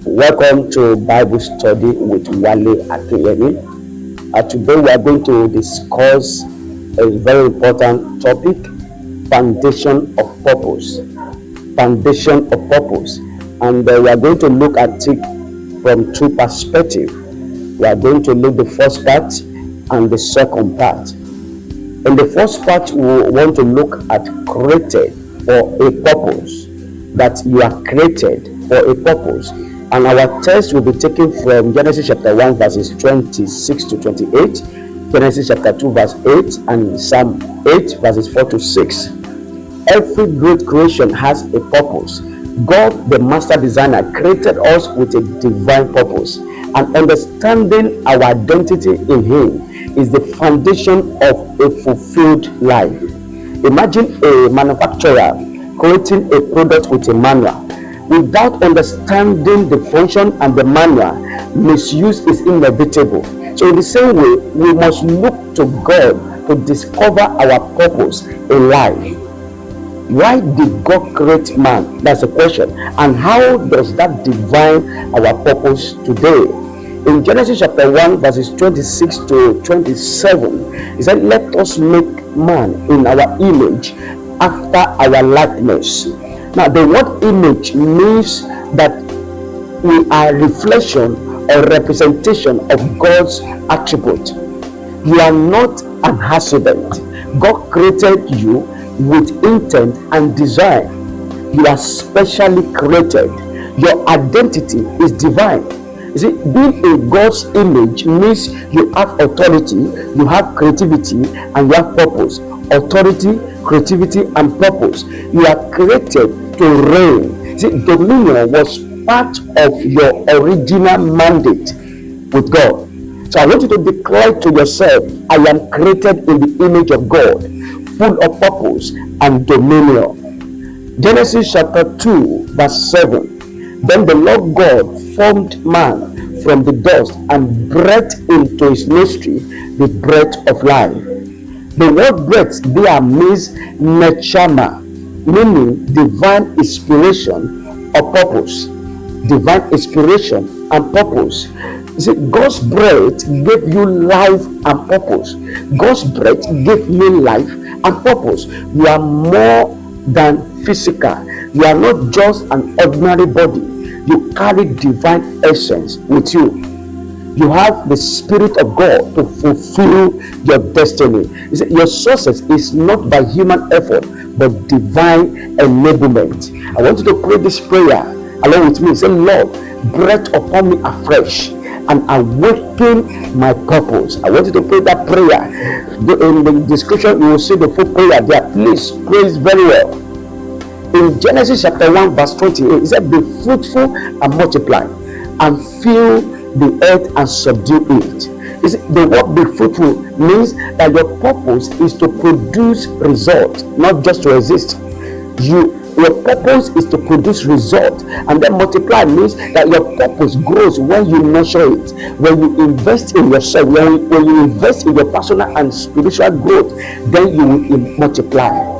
Welcome to Bible study with Wale Akinyemi. Today we are going to discuss a very important topic: foundation of purpose. Foundation of purpose, and we are going to look at it from two perspectives. We are going to look the first part and the second part. In the first part, we want to look at created for a purpose. That you are created for a purpose. And our text will be taken from Genesis chapter 1 verses 26 to 28, Genesis chapter 2 verse 8, and Psalm 8 verses 4 to 6. Every great creation has a purpose. God, the master designer, created us with a divine purpose, and understanding our identity in Him is the foundation of a fulfilled life. Imagine a manufacturer creating a product with a manual. Without understanding the function and the manual, misuse is inevitable. So in the same way, we must look to God to discover our purpose in life. Why did God create man? That's the question. And how does that define our purpose today? In Genesis chapter 1 verses 26 to 27, he said, "Let us make man in our image, after our likeness." Now, the word image means that we are reflection or representation of God's attribute. You are not an accident. God created you with intent and design. You are specially created. Your identity is divine. You see, being in God's image means you have authority, you have creativity, and you have purpose. Authority, creativity, and purpose. You are created to reign. See, dominion was part of your original mandate with God. So I want you to declare to yourself, I am created in the image of God, full of purpose and dominion. Genesis chapter 2 verse 7. Then the Lord God formed man from the dust and breathed into his nostril the breath of life. The word breath there means nechama, meaning divine inspiration or purpose. Divine inspiration and purpose. You see, God's breath gave you life and purpose. God's breath gave me life and purpose. You are more than physical. You are not just an ordinary body. You carry divine essence with you. You have the Spirit of God to fulfill your destiny. You see, your success is not by human effort, but divine enablement. I want you to pray this prayer along with me. Say, Lord, breathe upon me afresh and awaken my purpose. I want you to pray that prayer. In the description, you will see the full prayer there. Please pray it very well. In Genesis chapter 1 verse 28, it said, "Be fruitful and multiply, and fill the earth and subdue it." The word "be fruitful" means that your purpose is to produce result, not just to exist. Your purpose is to produce result, and then multiply means that your purpose grows when you nurture it, when you invest in yourself, when you invest in your personal and spiritual growth, then you will multiply.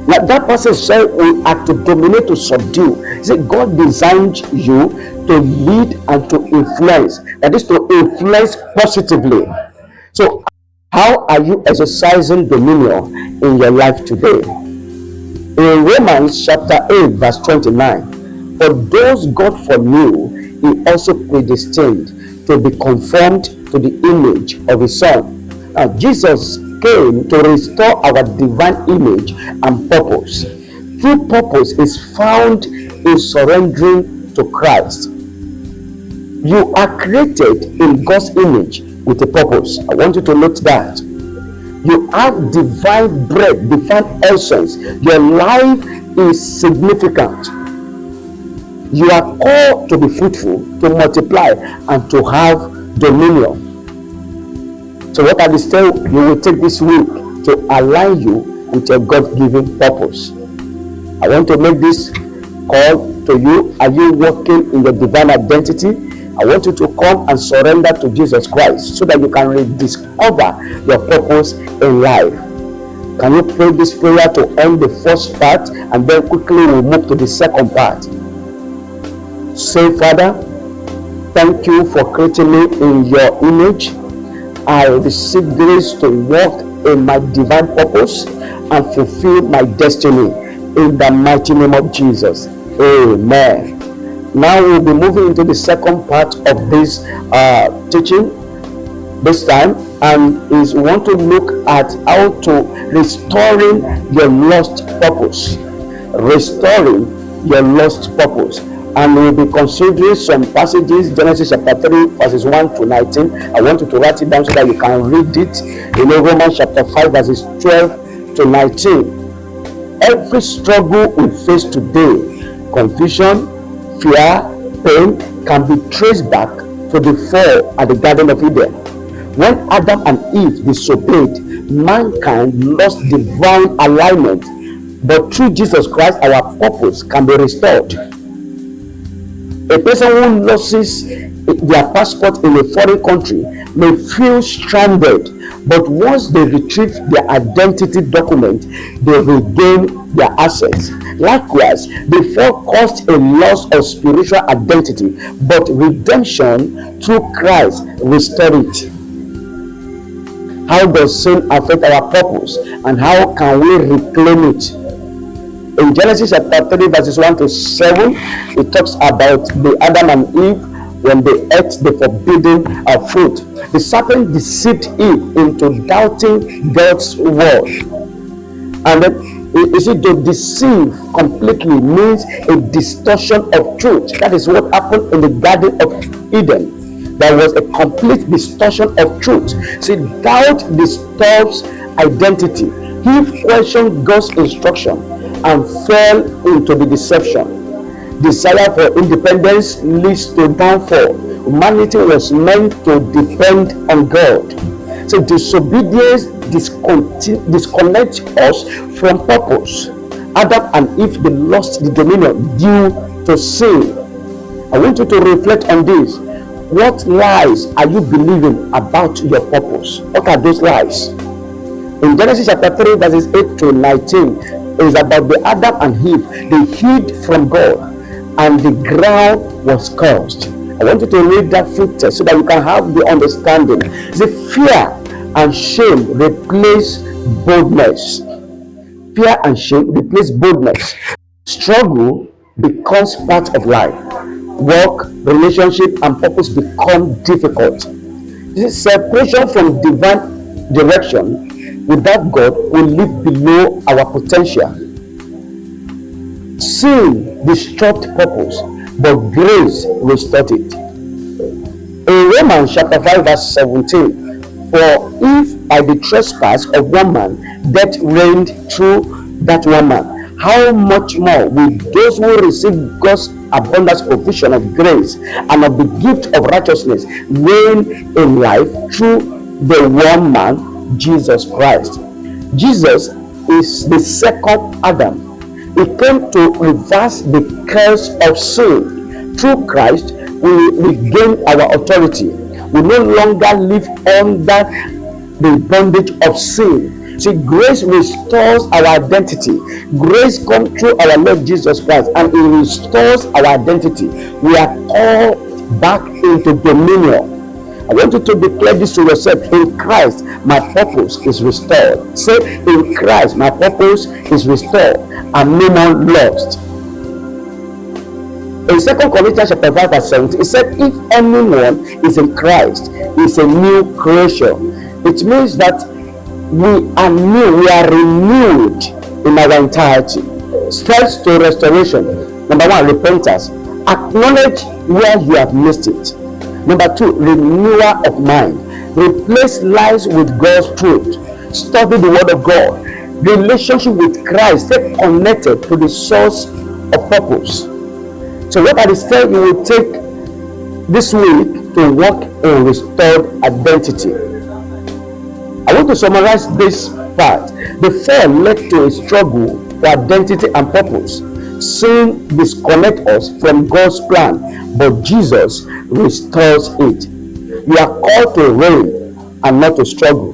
Like that person said, we are to dominate, to subdue. See, God designed you to lead and to influence. That is, to influence positively. So, how are you exercising dominion in your life today? In Romans chapter 8 verse 29, "For those God foreknew, He also predestined to be conformed to the image of His Son." Now, Jesus came to restore our divine image and purpose. True purpose is found in surrendering to Christ. You are created in God's image with a purpose. I want you to note that. You have divine breath, divine essence. Your life is significant. You are called to be fruitful, to multiply, and to have dominion. So what are the steps you will take this week to align you with your God-given purpose? I want to make this call to you. Are you walking in your divine identity? I want you to come and surrender to Jesus Christ so that you can rediscover your purpose in life. Can you pray this prayer to end the first part, and then quickly we'll move to the second part? Say, Father, Thank you for creating me in your image. I receive grace to walk in my divine purpose and fulfill my destiny in the mighty name of Jesus. Amen. Now we'll be moving into the second part of this teaching this time, and is we want to look at how to restoring your lost purpose. Restoring your lost purpose. And we'll be considering some passages, Genesis chapter 3, verses 1 to 19. I want you to write it down so that you can read it. Romans chapter 5, verses 12 to 19. Every struggle we face today, confusion, fear, pain, can be traced back to the fall at the Garden of Eden. When Adam and Eve disobeyed, mankind lost divine alignment. But through Jesus Christ, our purpose can be restored. A person who loses their passport in a foreign country may feel stranded, but once they retrieve their identity document, they regain their assets. Likewise, the fall caused a loss of spiritual identity, but redemption through Christ restored it. How does sin affect our purpose, and how can we reclaim it? In Genesis chapter 3, verses 1 to 7, it talks about the Adam and Eve when they ate the forbidden fruit. The serpent deceived Eve into doubting God's word. And then, you see, to deceive completely means a distortion of truth. That is what happened in the Garden of Eden. There was a complete distortion of truth. See, doubt disturbs identity. Eve questioned God's instruction and fell into the deception. Desire for independence leads to downfall. Humanity was meant to depend on God. So disobedience disconnects us from purpose. Adam and Eve, they lost the dominion due to sin. I want you to reflect on this. What lies are you believing about your purpose? What are those lies? In Genesis chapter 3, verses 8 to 19, is about the Adam and Eve. They hid from God, and the ground was cursed. I want you to read that full text so that you can have the understanding. The fear and shame replace boldness. Fear and shame replace boldness. Struggle becomes part of life. Work, relationship, and purpose become difficult. This separation from divine direction without God will live below our potential. Sin disrupts purpose, but grace restored it. In Romans chapter 5, verse 17, for if by the trespass of one man death reigned through that one man, how much more will those who receive God's abundant provision of grace and of the gift of righteousness reign in life through the one man, Jesus Christ. Jesus is the second Adam. He came to reverse the curse of sin. Through Christ, we regain our authority. We no longer live under the bondage of sin. See, grace restores our identity. Grace comes through our Lord Jesus Christ, and it restores our identity. We are called back into dominion. I want you to declare this to yourself. In Christ, my purpose is restored. Say, in Christ, my purpose is restored. I'm no more lost. In 2 Corinthians chapter 5, verse 17, it said, if anyone is in Christ, he is a new creation. It means that we are new, we are renewed in our entirety. Steps to restoration. Number one, repentance. Acknowledge where you have missed it. Number two, renewal of mind. Replace lies with God's truth. Study the word of God. Relationship with Christ. Stay connected to the source of purpose. So what are the steps you will take this week to walk in restored identity? I want to summarize this part. The fall led to a struggle for identity and purpose. Sin disconnects us from God's plan, but Jesus restores it. You are called to reign and not to struggle.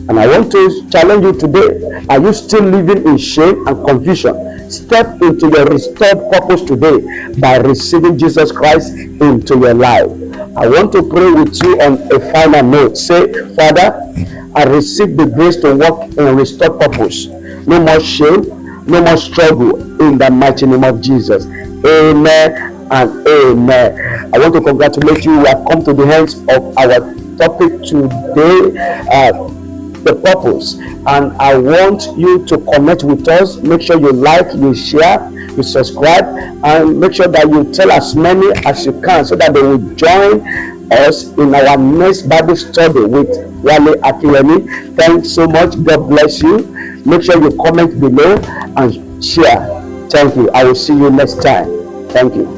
And I want to challenge you today. Are you still living in shame and confusion? Step into your restored purpose today by receiving Jesus Christ into your life. I want to pray with you on a final note. Say, Father, I receive the grace to walk in restored purpose. No more shame, no more struggle, in the mighty name of Jesus. Amen and amen. I want to congratulate you. We have come to the end of our topic today. The purpose, and I want you to connect with us. Make sure you like, you share, you subscribe, and make sure that you tell as many as you can so that they will join us in our next Bible study with Wale Akinyemi. Thanks so much. God bless you. Make sure you comment below and share. Thank you. I will see you next time. Thank you.